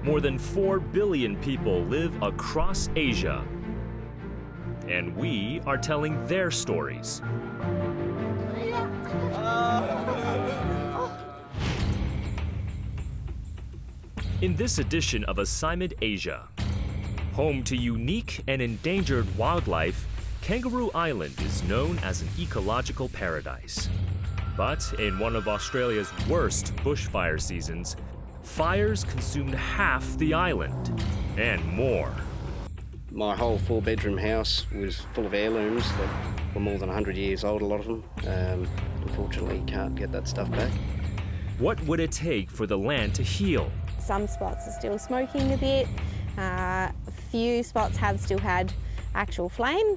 More than 4 billion people live across Asia. And we are telling their stories. In this edition of Assignment Asia, home to unique and endangered wildlife, Kangaroo Island is known as an ecological paradise. But in one of Australia's worst bushfire seasons, fires consumed half the island and more. My whole 4-bedroom house was full of heirlooms that were more than 100 years old, a lot of them. Unfortunately, you can't get that stuff back. What would it take for the land to heal? Some spots are still smoking a bit. A few spots have still had actual flame.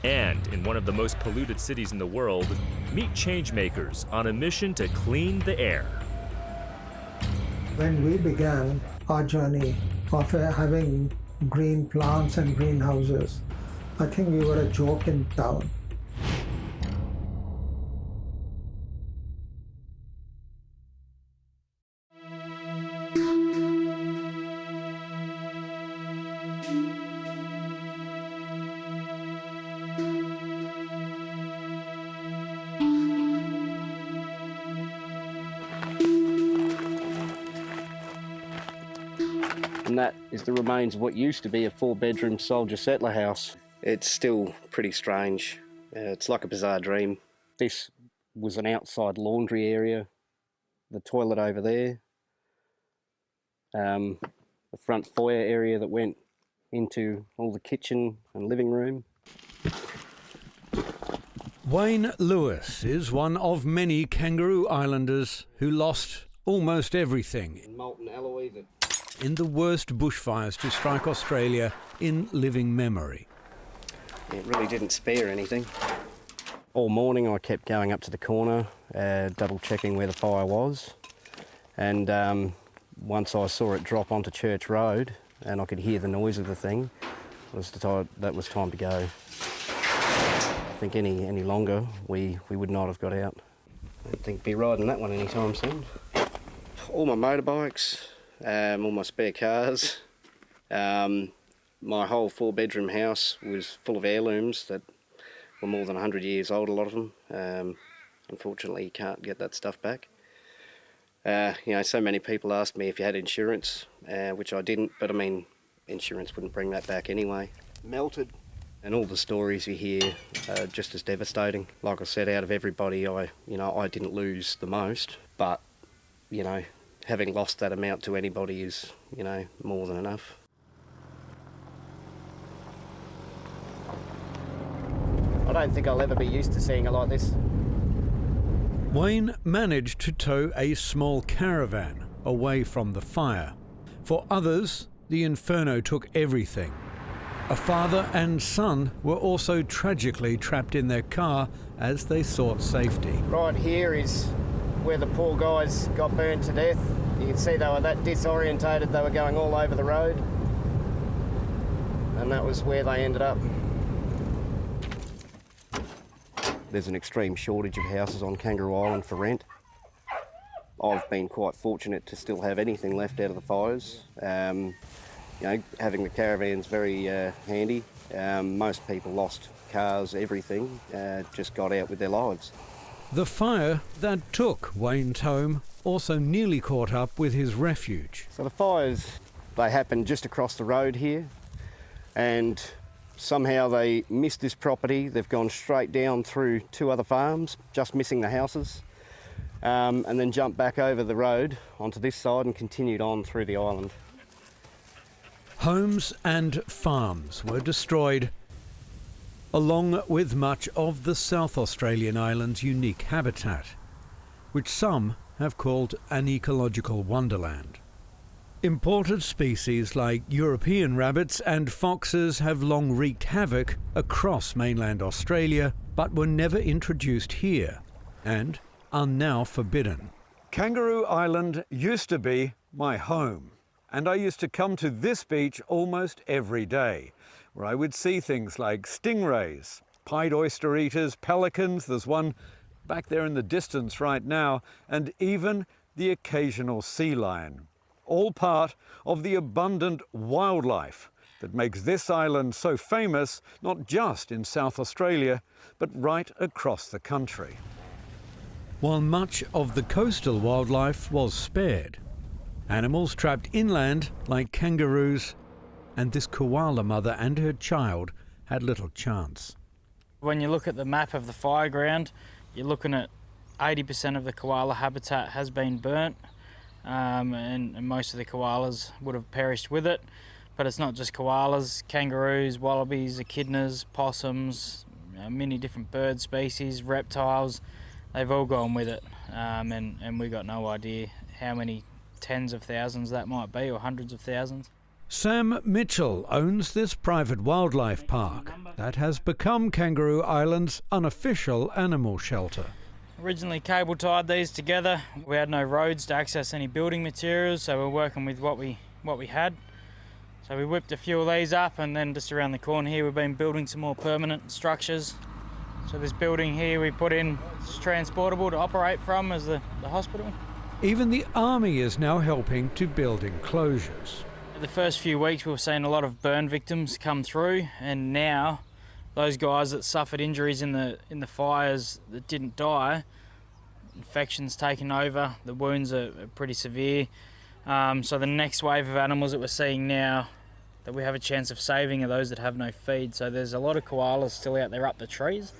And in one of the most polluted cities in the world, meet changemakers on a mission to clean the air. When we began our journey of having green plants and greenhouses, I think we were a joke in town. And that is the remains of what used to be a 4-bedroom soldier settler house. It's still pretty strange. It's like a bizarre dream. This was an outside laundry area, the toilet over there, the front foyer area that went into all the kitchen and living room. Wayne Lewis is one of many Kangaroo Islanders who lost almost everything Molten alloy that in the worst bushfires to strike Australia in living memory. it really didn't spare anything. All morning I kept going up to the corner, double checking where the fire was. And once I saw it drop onto Church Road and I could hear the noise of the thing, that was time to go. I think any longer we would not have got out. I don't think be riding that one anytime soon. All my motorbikes, all my spare cars. My whole 4-bedroom house was full of heirlooms that were more than 100 years old, a lot of them. Unfortunately, you can't get that stuff back. So many people asked me if you had insurance, which I didn't, but I mean, insurance wouldn't bring that back anyway. Melted. And all the stories you hear are just as devastating. Like I said, out of everybody, I didn't lose the most, but, having lost that amount to anybody is, more than enough. I don't think I'll ever be used to seeing it like this. Wayne managed to tow a small caravan away from the fire. For others, the inferno took everything. A father and son were also tragically trapped in their car as they sought safety. Right here is where the poor guys got burned to death. You can see they were that disorientated, they were going all over the road. And that was where they ended up. There's an extreme shortage of houses on Kangaroo Island for rent. I've been quite fortunate to still have anything left out of the fires. Having the caravan's very handy. Most people lost cars, everything, just got out with their lives. The fire that took Wayne's home also nearly caught up with his refuge. So the fires, they happened just across the road here, and somehow they missed this property. They've gone straight down through 2 other farms, just missing the houses, and then jumped back over the road onto this side and continued on through the island. Homes and farms were destroyed, along with much of the South Australian island's unique habitat, which some have called an ecological wonderland. Imported species like European rabbits and foxes have long wreaked havoc across mainland Australia, but were never introduced here and are now forbidden. Kangaroo Island used to be my home, and I used to come to this beach almost every day, where I would see things like stingrays, pied oyster eaters, pelicans, there's one back there in the distance right now, and even the occasional sea lion, all part of the abundant wildlife that makes this island so famous, not just in South Australia, but right across the country. While much of the coastal wildlife was spared, animals trapped inland like kangaroos and this koala mother and her child had little chance. When you look at the map of the fire ground, you're looking at 80% of the koala habitat has been burnt, and most of the koalas would have perished with it. But it's not just koalas, kangaroos, wallabies, echidnas, possums, many different bird species, reptiles, they've all gone with it. And we got no idea how many tens of thousands that might be, or hundreds of thousands. Sam Mitchell owns this private wildlife park that has become Kangaroo Island's unofficial animal shelter. Originally cable tied these together. We had no roads to access any building materials, so we're working with what we had. So we whipped a few of these up, and then just around the corner here we've been building some more permanent structures. So this building here we put in, it's transportable to operate from as the hospital. Even the army is now helping to build enclosures. The first few weeks we were seeing a lot of burn victims come through, and now those guys that suffered injuries in the fires that didn't die, infections taken over, the wounds are pretty severe. So the next wave of animals that we're seeing now that we have a chance of saving are those that have no feed. So there's a lot of koalas still out there up the trees.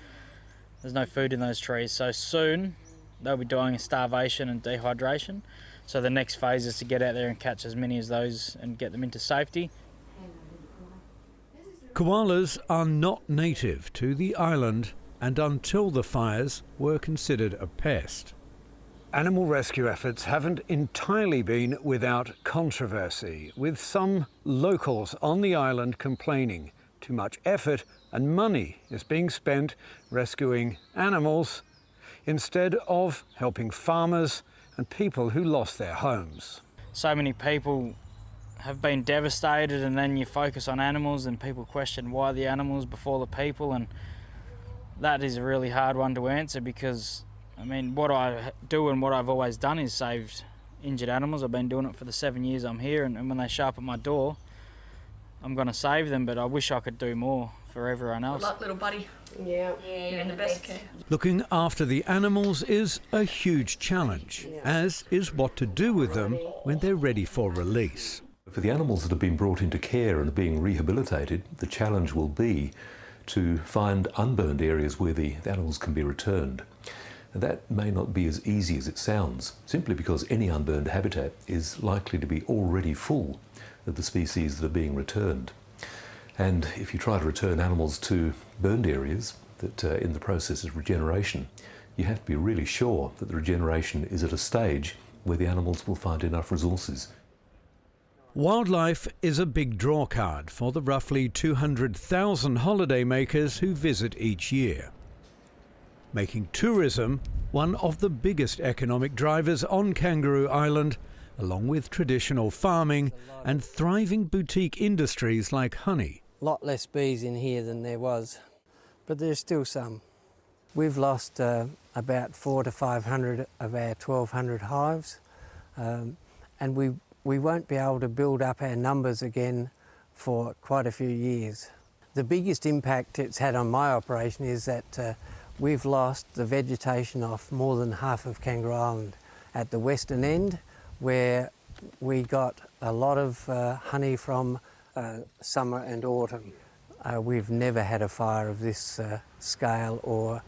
There's no food in those trees, so soon they'll be dying of starvation and dehydration. So the next phase is to get out there and catch as many as those and get them into safety. Koalas are not native to the island, and until the fires were considered a pest. Animal rescue efforts haven't entirely been without controversy, with some locals on the island complaining too much effort and money is being spent rescuing animals instead of helping farmers and people who lost their homes. So many people have been devastated, and then you focus on animals and people question why the animals before the people, and that is a really hard one to answer because I mean, what I do and what I've always done is saved injured animals. I've been doing it for the 7 years I'm here, and when they show up at my door, I'm going to save them, but I wish I could do more for everyone else. Good luck, little buddy. Yeah, You're in the best care. Looking after the animals is a huge challenge, as is what to do with them when they're ready for release. For the animals that have been brought into care and are being rehabilitated, the challenge will be to find unburned areas where the animals can be returned. And that may not be as easy as it sounds, simply because any unburned habitat is likely to be already full of the species that are being returned. And if you try to return animals to burned areas that in the process of regeneration, you have to be really sure that the regeneration is at a stage where the animals will find enough resources. Wildlife is a big drawcard for the roughly 200,000 holidaymakers who visit each year, making tourism one of the biggest economic drivers on Kangaroo Island, along with traditional farming and thriving boutique industries like honey. A lot less bees in here than there was, but there's still some. We've lost about 400 to 500 of our 1,200 hives, and we won't be able to build up our numbers again for quite a few years. The biggest impact it's had on my operation is that we've lost the vegetation off more than half of Kangaroo Island. At the western end, where we got a lot of honey from summer and autumn. We've never had a fire of this scale or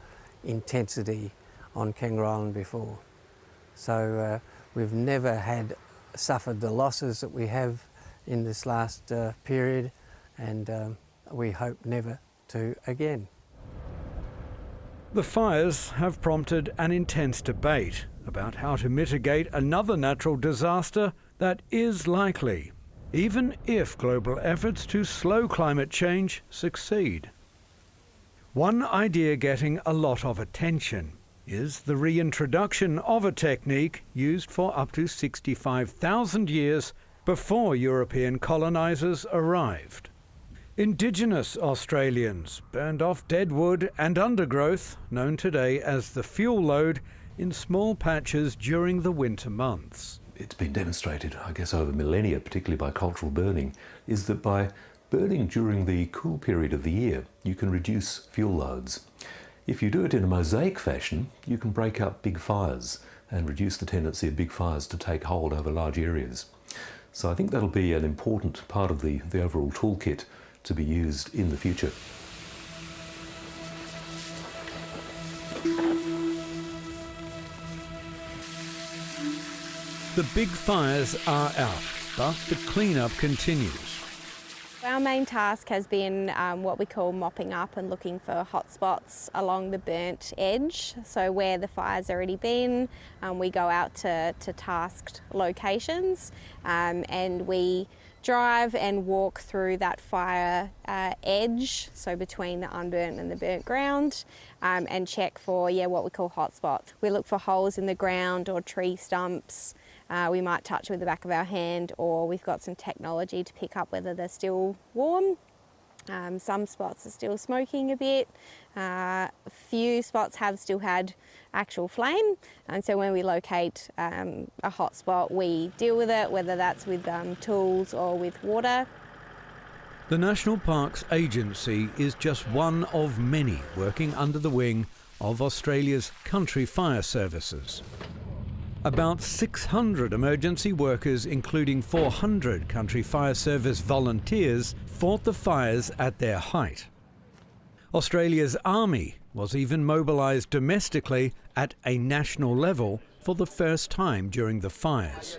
intensity on Kangaroo Island before. So we've never suffered the losses that we have in this last period, and we hope never to again. The fires have prompted an intense debate about how to mitigate another natural disaster that is likely, even if global efforts to slow climate change succeed. One idea getting a lot of attention is the reintroduction of a technique used for up to 65,000 years before European colonisers arrived. Indigenous Australians burned off dead wood and undergrowth, known today as the fuel load, in small patches during the winter months. It's been demonstrated, I guess, over millennia, particularly by cultural burning, is that by burning during the cool period of the year, you can reduce fuel loads. If you do it in a mosaic fashion, you can break up big fires and reduce the tendency of big fires to take hold over large areas. So I think that'll be an important part of the overall toolkit to be used in the future. The big fires are out, but the clean-up continues. Our main task has been what we call mopping up and looking for hot spots along the burnt edge. So where the fire's already been, we go out to tasked locations and we drive and walk through that fire edge, so between the unburnt and the burnt ground, and check for what we call hot spots. We look for holes in the ground or tree stumps. We might touch with the back of our hand, or we've got some technology to pick up whether they're still warm. Some spots are still smoking a bit. A few spots have still had actual flame, and so when we locate a hot spot, we deal with it, whether that's with tools or with water. The National Parks Agency is just one of many working under the wing of Australia's country fire services. About 600 emergency workers, including 400 Country Fire Service volunteers, fought the fires at their height. Australia's Army was even mobilised domestically at a national level for the first time during the fires.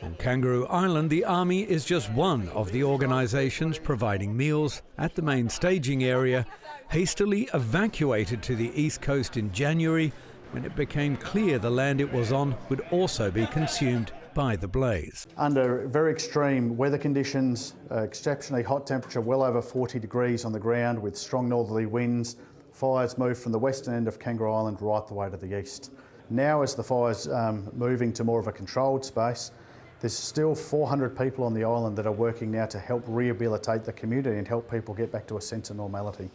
On Kangaroo Island, the Army is just one of the organisations providing meals at the main staging area, hastily evacuated to the east coast in January when it became clear the land it was on would also be consumed by the blaze. Under very extreme weather conditions, exceptionally hot temperature, well over 40 degrees on the ground with strong northerly winds, fires moved from the western end of Kangaroo Island right the way to the east. Now as the fire's moving to more of a controlled space, there's still 400 people on the island that are working now to help rehabilitate the community and help people get back to a sense of normality.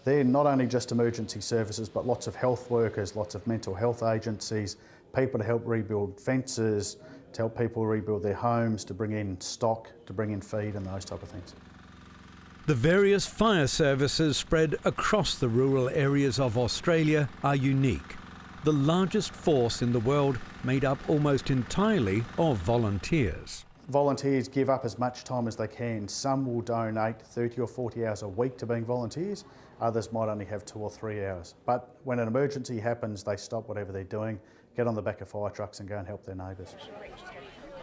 They're not only just emergency services, but lots of health workers, lots of mental health agencies, people to help rebuild fences, to help people rebuild their homes, to bring in stock, to bring in feed and those type of things. The various fire services spread across the rural areas of Australia are unique. The largest force in the world, made up almost entirely of volunteers. Volunteers give up as much time as they can. Some will donate 30 or 40 hours a week to being volunteers. Others might only have 2 or 3 hours. But when an emergency happens, they stop whatever they're doing, get on the back of fire trucks and go and help their neighbours.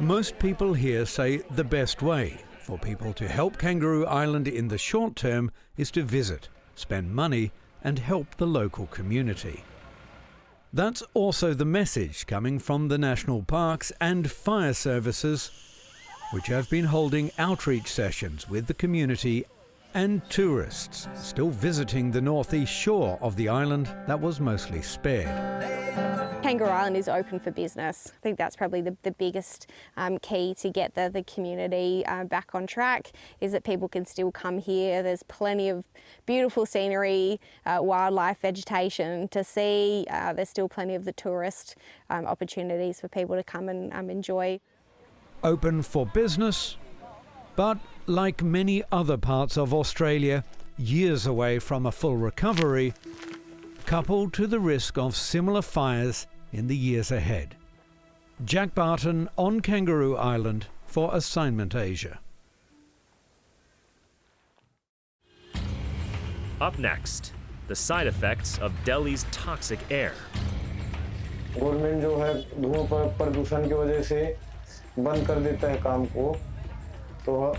Most people here say the best way for people to help Kangaroo Island in the short term is to visit, spend money and help the local community. That's also the message coming from the national parks and fire services, which have been holding outreach sessions with the community and tourists still visiting the northeast shore of the island that was mostly spared. Kangaroo Island is open for business. I think that's probably the biggest key to get the community back on track, is that people can still come here. There's plenty of beautiful scenery, wildlife, vegetation to see. There's still plenty of the tourist opportunities for people to come and enjoy. Open for business, but like many other parts of Australia, years away from a full recovery, coupled to the risk of similar fires in the years ahead. Jack Barton on Kangaroo Island for Assignment Asia. Up next, the side effects of Delhi's toxic air. Government जो है धुआं प्रदूषण की वजह से बंद कर देता है काम को, तो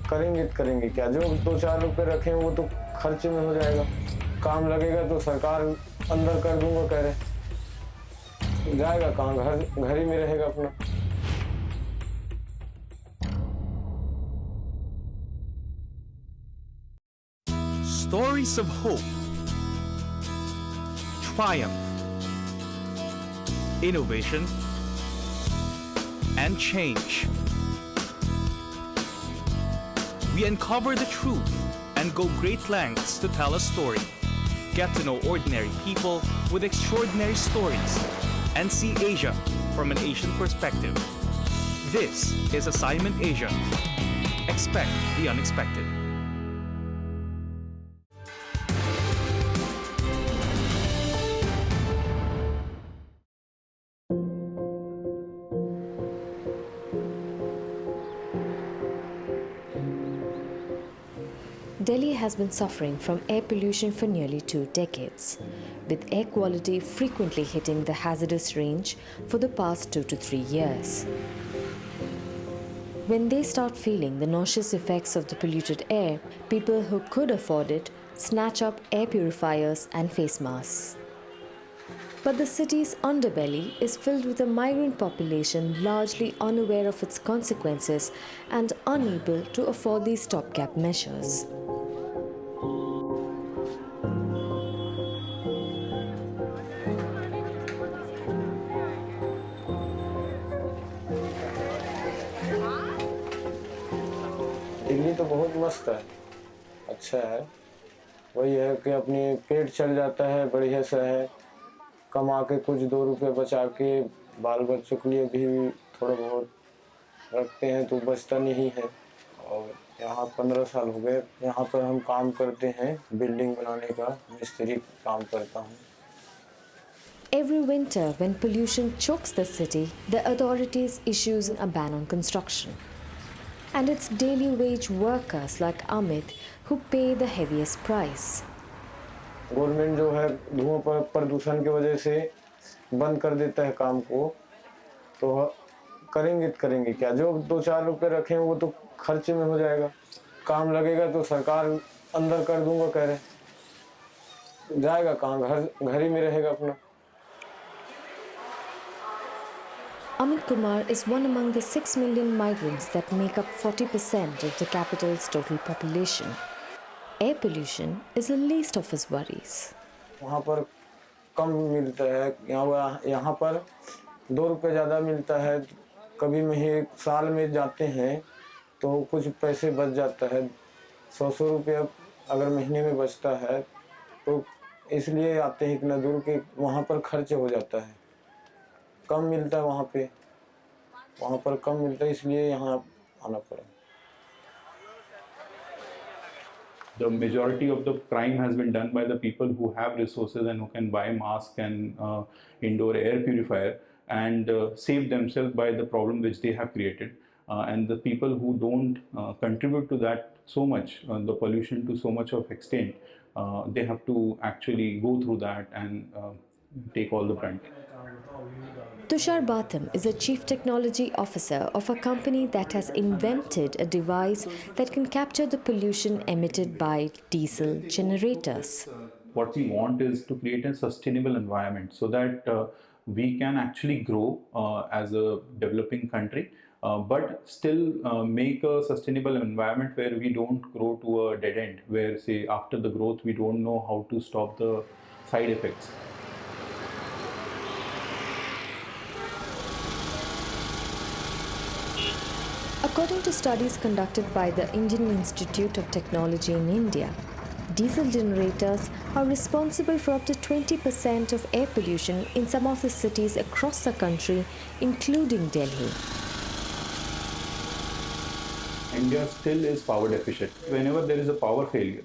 करेंगे क्या? जो 2-4 रुपए रखे वो तो खर्चे में हो जाएगा, काम लगेगा तो सरकार अंदर कर दूंगा कह रहे, जाएगा कहाँ? घर ही में रहेगा अपना। Stories of hope, triumph, innovation, and change. We uncover the truth and go great lengths to tell a story. Get to know ordinary people with extraordinary stories. and see Asia from an Asian perspective. This is Assignment Asia. Expect the unexpected. Delhi has been suffering from air pollution for nearly 2 decades, with air quality frequently hitting the hazardous range for the past 2 to 3 years. When they start feeling the nauseous effects of the polluted air, people who could afford it snatch up air purifiers and face masks. But the city's underbelly is filled with a migrant population largely unaware of its consequences and unable to afford these stopgap measures. Delhi तो बहुत मस्त है, अच्छा है। वही है कि अपनी पेट चल जाता है, बढ़िया सा है, कमा के कुछ 2 रुपए बचा के बाल बच्चों के लिए भी थोड़ा बहुत रखते हैं तो बचता नहीं है। और यहाँ 15 साल हो गए, यहाँ पर हम काम करते हैं, बिल्डिंग बनाने का मिस्त्री काम करता हूँ। Every winter, when pollution chokes the city, the authorities issue a ban on construction. And it's daily wage workers like Amit who pay the heaviest price. Government जो है धुआं प्रदूषण की वजह से बंद कर देता है काम को, तो करेंगे क्या? जो 2-4 रुपए रखे वो तो खर्चे में हो जाएगा, काम लगेगा तो सरकार अंदर कर दूंगा कह रहे, जाएगा कहाँ? घर ही में रहेगा अपना। Amit Kumar is one among the 6 million migrants that make up 40% of the capital's total population. Air pollution is the least of his worries. वहाँ पर कम मिलता है, यहाँ पर 2 रुपए ज़्यादा मिलता है। कभी साल में जाते हैं तो कुछ पैसे बच जाता है, 100 रुपये अगर महीने में बचता है तो इसलिए आते हैं इतना दूर कि वहाँ पर खर्च हो जाता है, कम मिलता है वहाँ पर कम मिलता है, इसलिए यहाँ आना पड़ा। The majority of the crime has been done by the people who have resources and who can buy masks and indoor air purifier and save themselves by the problem which they have created. And the people who don't contribute to that so much, the pollution to so much of extent, they have to actually go through that and take all the brunt. Tushar Batham is a chief technology officer of a company that has invented a device that can capture the pollution emitted by diesel generators. What we want is to create a sustainable environment so that we can actually grow as a developing country, but still make a sustainable environment where we don't grow to a dead end, where say after the growth we don't know how to stop the side effects. According to studies conducted by the Indian Institute of Technology in India, diesel generators are responsible for up to 20% of air pollution in some of the cities across the country, including Delhi. India still is power deficient. Whenever there is a power failure,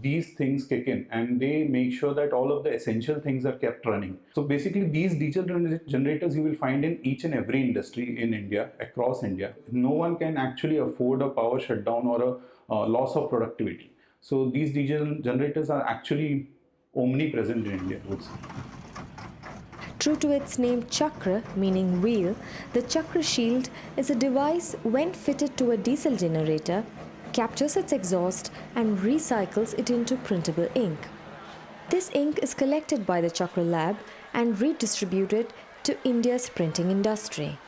these things kick in and they make sure that all of the essential things are kept running. So basically these diesel generators you will find in each and every industry in India, across India. No one can actually afford a power shutdown or a loss of productivity. So these diesel generators are actually omnipresent in India, I would say. True to its name Chakra, meaning wheel, the Chakra shield is a device when fitted to a diesel generator, captures its exhaust and recycles it into printable ink. This ink is collected by the Chakra lab and redistributed to India's printing industry.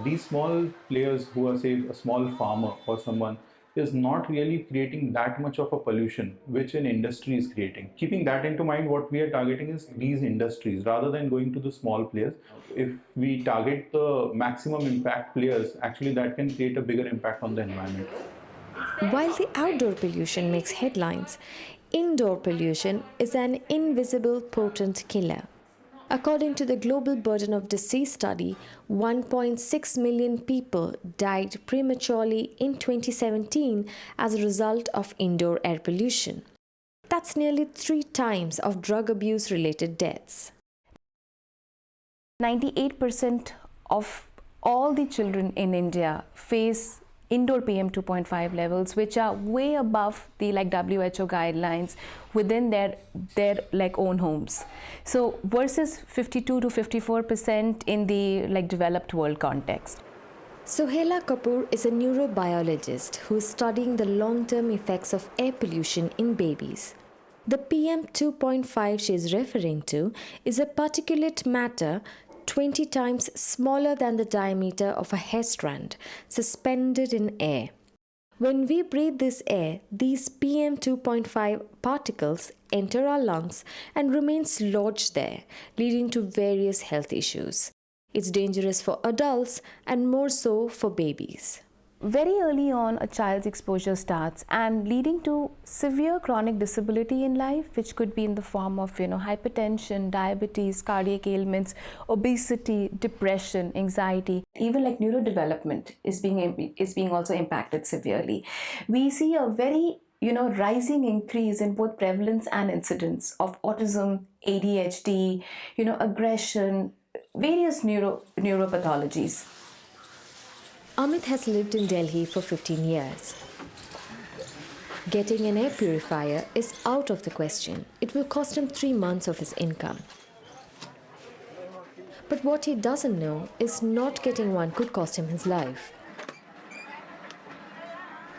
These small players who are say a small farmer or someone is not really creating that much of a pollution which an industry is creating. Keeping that into mind, what we are targeting is these industries rather than going to the small players. If we target the maximum impact players, actually that can create a bigger impact on the environment. While the outdoor pollution makes headlines, indoor pollution is an invisible potent killer. According to the Global Burden of Disease study, 1.6 million people died prematurely in 2017 as a result of indoor air pollution. That's nearly 3 times of drug abuse-related deaths. 98% of all the children in India face indoor PM 2.5 levels, which are way above the WHO guidelines within their own homes. So versus 52 to 54% in the developed world context. Sohela Kapoor is a neurobiologist who is studying the long-term effects of air pollution in babies. The PM 2.5 she is referring to is a particulate matter 20 times smaller than the diameter of a hair strand, suspended in air. When we breathe this air, these PM 2.5 particles enter our lungs and remain lodged there, leading to various health issues. It's dangerous for adults and more so for babies. Very early on, a child's exposure starts and leading to severe chronic disability in life, which could be in the form of hypertension, diabetes, cardiac ailments, obesity, depression, anxiety. Even neurodevelopment is being also impacted severely. We see a very rising increase in both prevalence and incidence of autism, ADHD, aggression, various neuropathologies. Amit has lived in Delhi for 15 years. Getting an air purifier is out of the question. It will cost him 3 months of his income. But what he doesn't know is not getting one could cost him his life.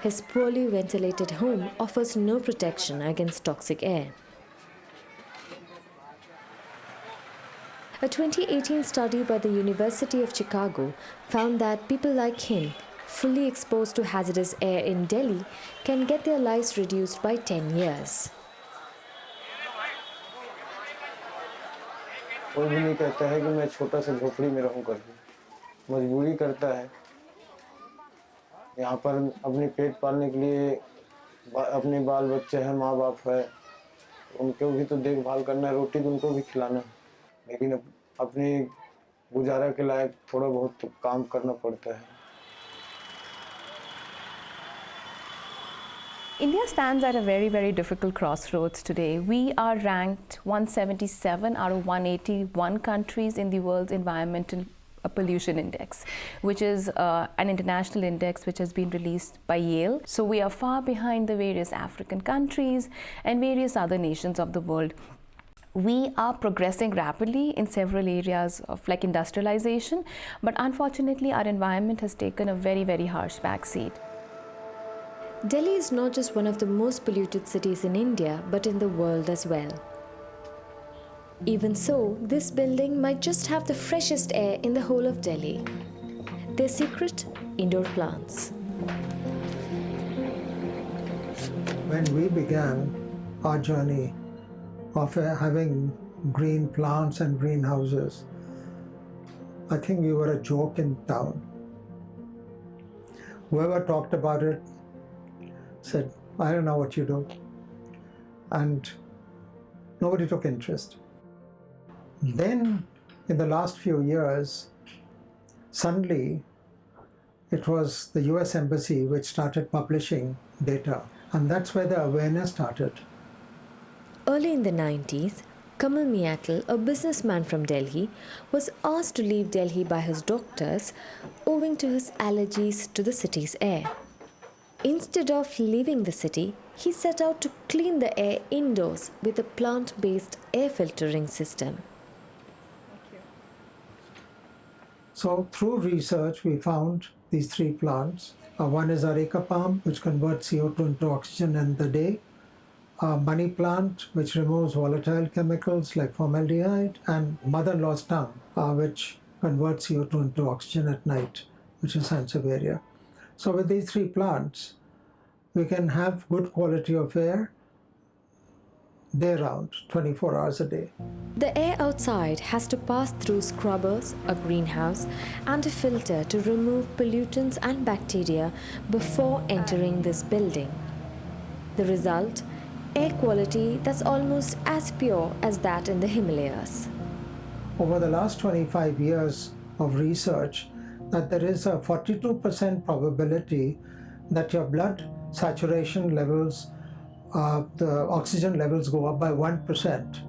His poorly ventilated home offers no protection against toxic air. A 2018 study by the University of Chicago found that people like him, fully exposed to hazardous air in Delhi, can get their lives reduced by 10 years. कोई भी नहीं कहता है कि मैं छोटा सा झोपड़ी में रहूं करके, मजबूरी करता है। यहाँ पर अपने पेट पालने के लिए अपने बाल बच्चे हैं, माँ बाप है, उनको भी तो देखभाल करना है, रोटी तो उनको भी खिलाना है, लेकिन अपने गुजारा के लायक थोड़ा बहुत तो काम करना पड़ता है। India stands at a very, very difficult crossroads today. We are ranked 177 out of 181 countries in the world's environmental pollution index, which is an international index which has been released by Yale. So we are far behind the various African countries and various other nations of the world. We are progressing rapidly in several areas of industrialization, but unfortunately our environment has taken a very, very harsh backseat. Delhi is not just one of the most polluted cities in India, but in the world as well. Even so, this building might just have the freshest air in the whole of Delhi. Their secret? Indoor plants. When we began our journey of having green plants and greenhouses, I think we were a joke in town. Whoever talked about it said, I don't know what you do. And nobody took interest. Then, in the last few years, suddenly it was the US Embassy which started publishing data, and that's where the awareness started. Early in the 90s, Kamal Meattle, a businessman from Delhi, was asked to leave Delhi by his doctors owing to his allergies to the city's air. Instead of leaving the city, he set out to clean the air indoors with a plant-based air filtering system. So through research, we found these 3 plants. One is areca palm, which converts CO2 into oxygen in the day. Money plant, which removes volatile chemicals like formaldehyde, and mother-in-law's tongue, which converts CO2 into oxygen at night, which is Sansevieria. So with these 3 plants, we can have good quality of air day round, 24 hours a day. The air outside has to pass through scrubbers, a greenhouse, and a filter to remove pollutants and bacteria before entering this building. The result? Air quality that's almost as pure as that in the Himalayas. over the last 25 years of research that there is a 42% probability that your blood saturation levels, the oxygen levels go up by 1%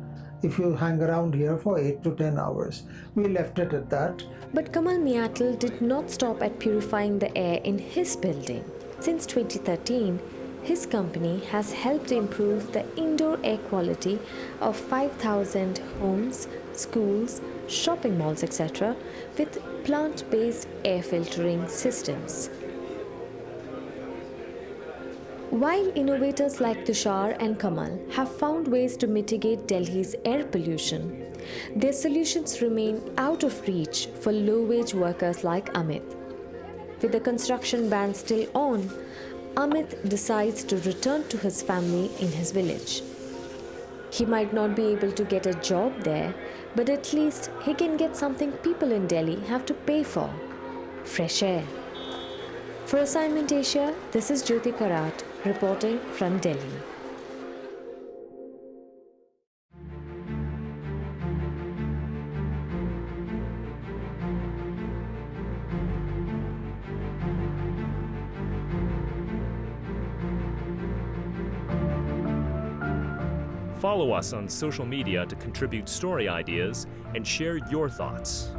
if you hang around here for 8 to 10 hours. We left it at that. But Kamal Meattle did not stop at purifying the air in his building. Since 2013, his company has helped improve the indoor air quality of 5,000 homes, schools, shopping malls, etc. with plant-based air filtering systems. While innovators like Tushar and Kamal have found ways to mitigate Delhi's air pollution, their solutions remain out of reach for low-wage workers like Amit. With the construction ban still on, Amit decides to return to his family in his village. He might not be able to get a job there, but at least he can get something people in Delhi have to pay for: fresh air. For Assignment Asia, this is Jyoti Karat reporting from Delhi. Follow us on social media to contribute story ideas and share your thoughts.